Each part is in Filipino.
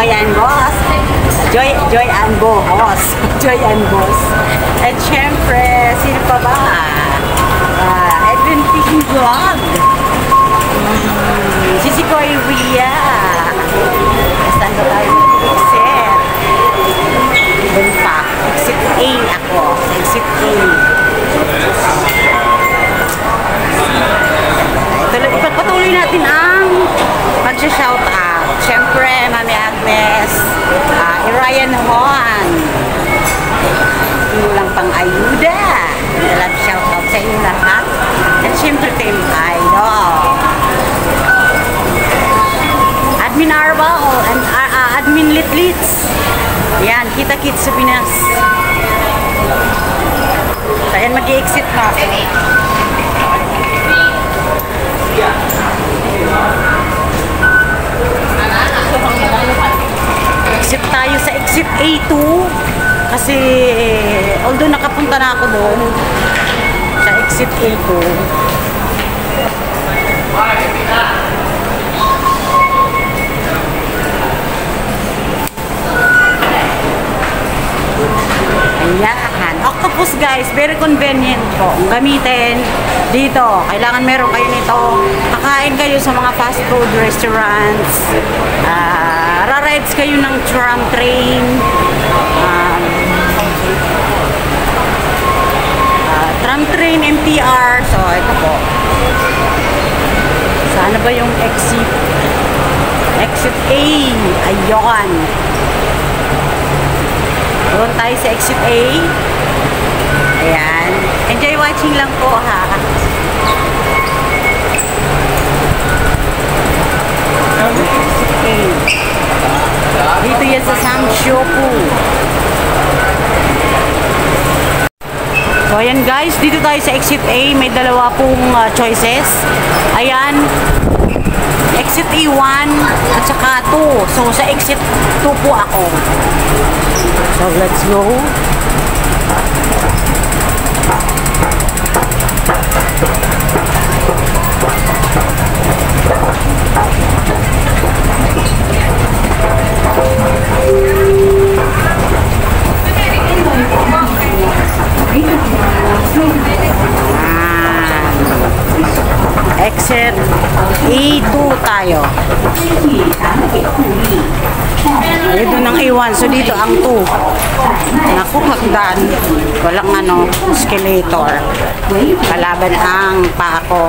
Joy and Boss. Joy and Boss. Joy and Boss. At syempre, sino pa ba? Edwin Picking Vlog. Sisi Koy Ria. Saan ba tayo mag-exit? Doon pa. Exit A ako. Exit A. Ipagpatuloy natin ang mag-shout out. Siyempre, Mami Agnes, Ryan Juan. Yung lang pang ayuda. Dalang shout out sa inyo lahat. At siyempre, Team Idol. Admin Arbao and Admin Litlits. Yan, kita-kits sa Pinas. So, ayan, mag-i-exit na. Exit tayo sa exit A2 kasi although nakapunta na ako doon sa exit A2. Ayan, octopus guys, very convenient po gamitin dito. Kailangan meron kayo nito. Kakain kayo sa mga fast food restaurants, rarides kayo ng tram train, tram train, MTR. So ito po. Sana ba yung exit? Exit A. Ayun. Doon tayo sa exit A. Ayan. Enjoy watching lang po ha. Exit A. Dito yan sa Samshoku. So ayan guys, dito tayo sa exit A. May dalawa pong choices. Ayan. Exit A1 at saka 2. So sa exit 2 po ako. So let's go. Exit A2 tayo. Dito ng A1. So dito ang 2. Naku, hagdan. Walang escalator. Kalaban ang pako.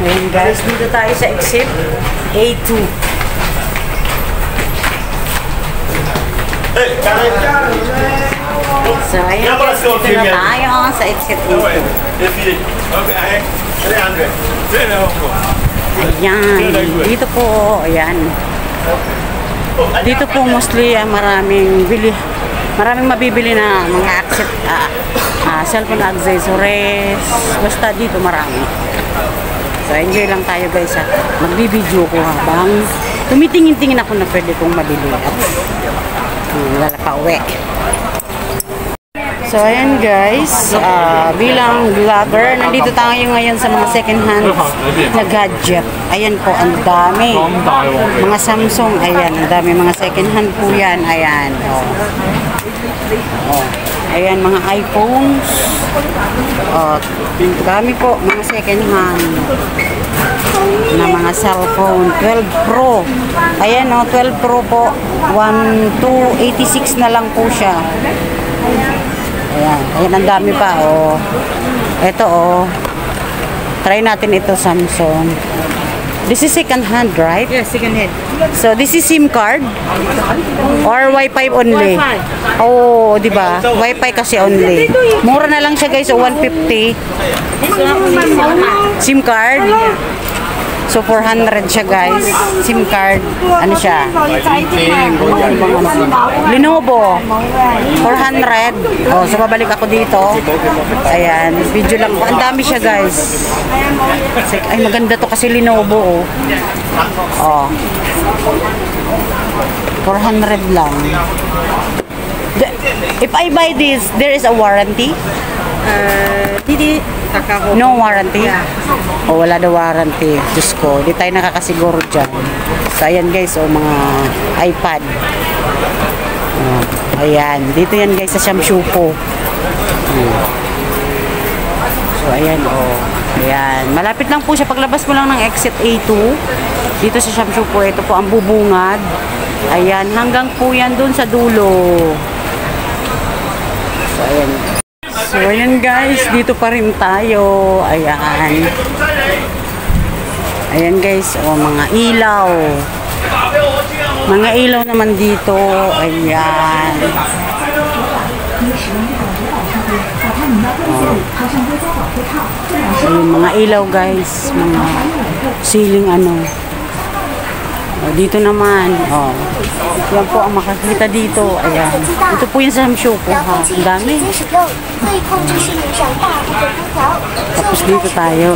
Ayan guys, dito tayo sa exit A2. So ayan guys, dito na tayo sa exit A2. Ayan, dito po, ayan. Dito po mostly maraming mabibili na mga cellphone accessories. Basta dito marami. So enjoy lang tayo guys ha. Magbibideo ko habang tumitingin-tingin ako na pwede kong mabili at lalapauwi. So ayan guys, bilang vlogger, nandito tayo ngayon sa mga second hand na gadget. Ayan po, ang dami. Mga Samsung, ayan, ang dami mga second hand po yan. Ayan, ayan, mga iPhones. Dami po, mga second hand na mga cellphone. 12 Pro. Ayan 12 Pro po. 1,286 na lang po siya. Ayan, ayan ang dami pa Ito try natin ito Samsung. This is second hand, right? Yes, second hand. So this is SIM card or Wi-Fi only? Di ba? Wi-Fi kasi only. Mura na lang siya guys, 150. SIM card. So 400 siya guys. SIM card. Ano siya? Lenovo. 400. So babalik ako dito. Ayan, video lang. Ang dami siya guys. Ay maganda to kasi Lenovo 400 lang. If I buy this, there is a warranty? No warranty? O wala daw warranty. Diyos ko, di tayo nakakasiguro dyan. So, ayan guys, o mga iPad. Ayan, dito yan guys sa Shamshupo. So, ayan, ayan. Malapit lang po siya. Paglabas mo lang ng exit A2, dito sa Shamshupo, ito po ang bubungad. Ayan, hanggang po yan dun sa dulo. So, ayan. So, ayan guys, dito pa rin tayo. Ayan. Ayan guys, mga ilaw. Mga ilaw naman dito. Ayan. So, yung mga ilaw guys, mga ceiling dito naman, yan po ang makakita dito. Ayan. Ito po yung Shamshupo, ha. Ang dami. Tapos dito tayo.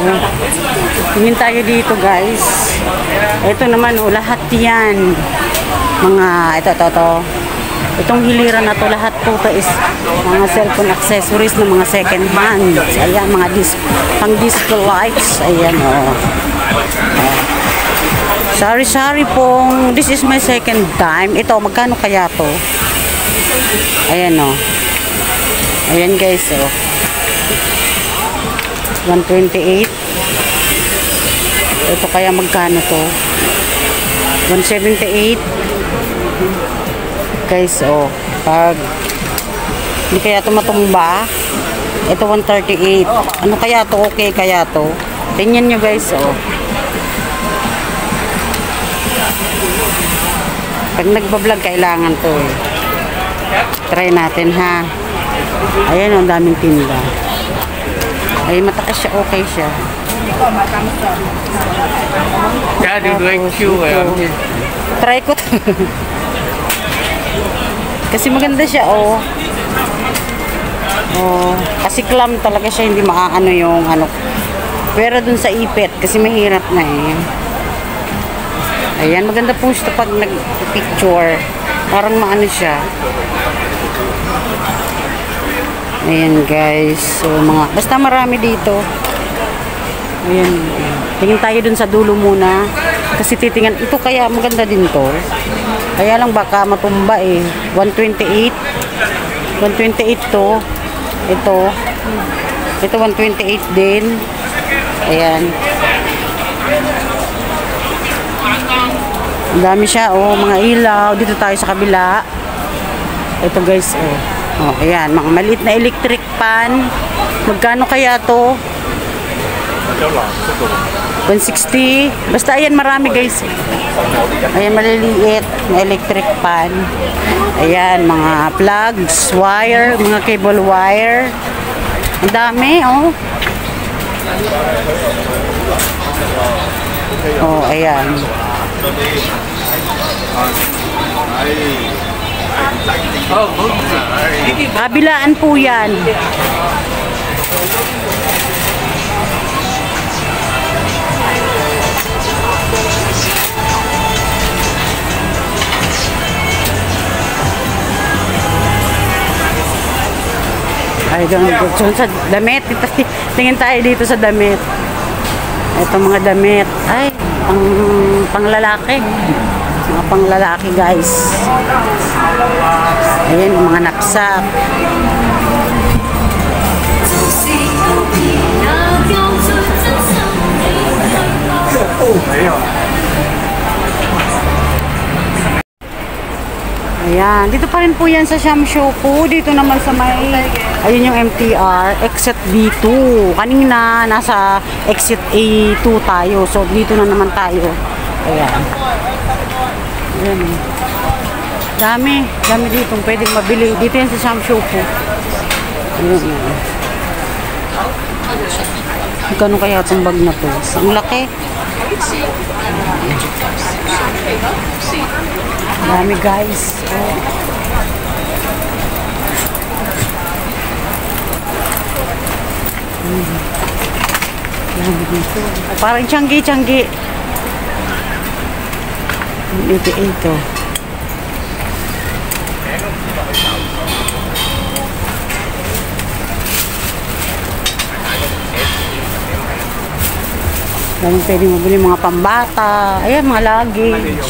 Tingin tayo dito, guys. Ito naman, lahat yan. Ito. Itong hiliran na to, lahat po ito is mga cellphone accessories na mga second hand. Ayan, mga pang-disco lights. Ayan, Sorry pong, this is my second time. Ito, magkano kaya to? Ayan, Ayan, guys, 128. Ito kaya magkano to? 178. Guys, pag hindi kaya ito matumba, ito 138. Ano kaya to? Okay kaya to? Tingnan nyo, guys, Pag nagbablog, kailangan to Try natin, ha. Ayan, ang daming tinda. Ay, matakas siya, okay siya. Try ko to. Kasi maganda siya, kasi clam talaga siya, hindi maaano yung Pero dun sa ipit, kasi mahirap na Ayan, maganda po siya pag nag-picture. Parang maano siya. Ayan guys. So, basta marami dito. Ayan. Tingin tayo dun sa dulo muna. Kasi titingnan, ito kaya maganda din to. Kaya lang baka matumba 128. 128 to. Ito 128 din. Ayan. Ang dami siya, mga ilaw. Dito tayo sa kabila. Ito guys, ayan, mga maliit na electric pan. Magkano kaya to? 160. Basta ayan, marami guys. Ayan, maliliit na electric pan. Ayan, mga plugs, wire, mga cable wire. Ang dami, ayan. Kabilaan po yan. Ay, doon sa damit. Tingin tayo dito sa damit. Ito mga damit. Ay, panglalaki. Mga panglalaki guys. Ayan, mga naksak. Ayan, dito pa rin po yan sa Shamshupo. Dito naman sa may, ayun yung MTR, exit B2. Kanina, nasa exit A2 tayo. So, dito na naman tayo. Ayan. Ayan. Dami dito. Pwedeng mabili. Dito yan sa Shamshupo. Ayan. Magkano kaya itong bag na to? Ang laki. Dami guys. Dami dito. Parang tiyanggi. Ito. Daming pwede mabili mga pambata. Ayan, mga luggage.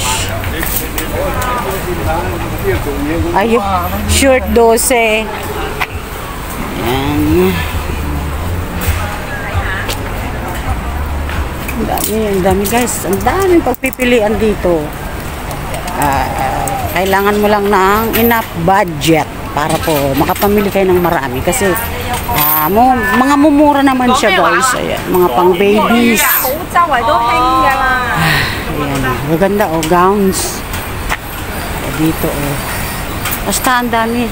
Ayun, short 12. Ayan. Ang dami guys. Ang daming pagpipilian dito. Kailangan mo lang ng enough budget para po makapamili kayo ng marami. Kasi mga mumura naman siya guys. Ayan, mga pang babies. Ayan, maganda oh, gowns. Dito oh. Basta ang dami.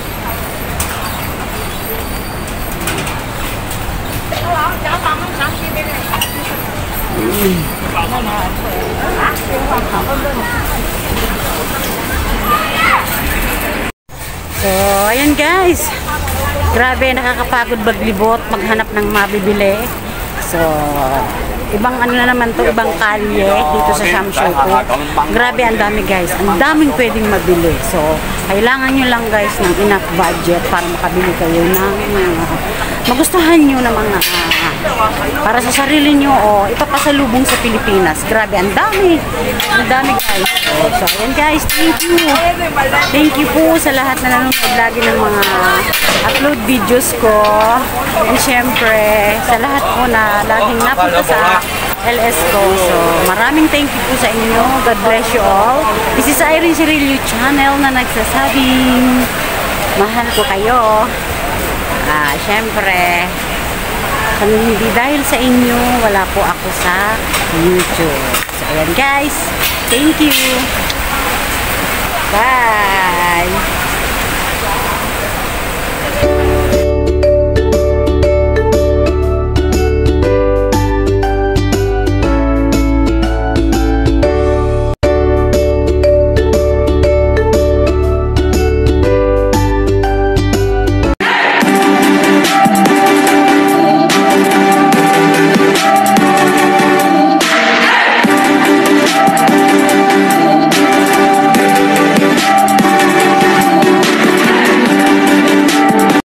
So, ayan guys. Grabe, nakakapagod maglibot, maghanap ng mabibili. So, ibang ano na naman to, ibang kalye dito sa Shamshoku. Grabe, ang dami guys. Ang daming pwedeng mabili. So, kailangan nyo lang guys ng enough budget para makabili kayo ng magustuhan nyo na mga para sa sarili nyo o ipapasalubong sa Pilipinas. Grabe, ang dami. Ang dami guys. So, ayan guys, thank you. Thank you po sa lahat na nanonood lagi ng mga upload videos ko. And syempre, sa lahat po na laging napunta sa LS ko. So, maraming thank you po sa inyo. God bless you all. This is Irene Cirillo channel na nagsasabing mahal ko kayo. Syempre, hindi dahil sa inyo, wala po ako sa YouTube. So, ayan guys. Thank you. Bye.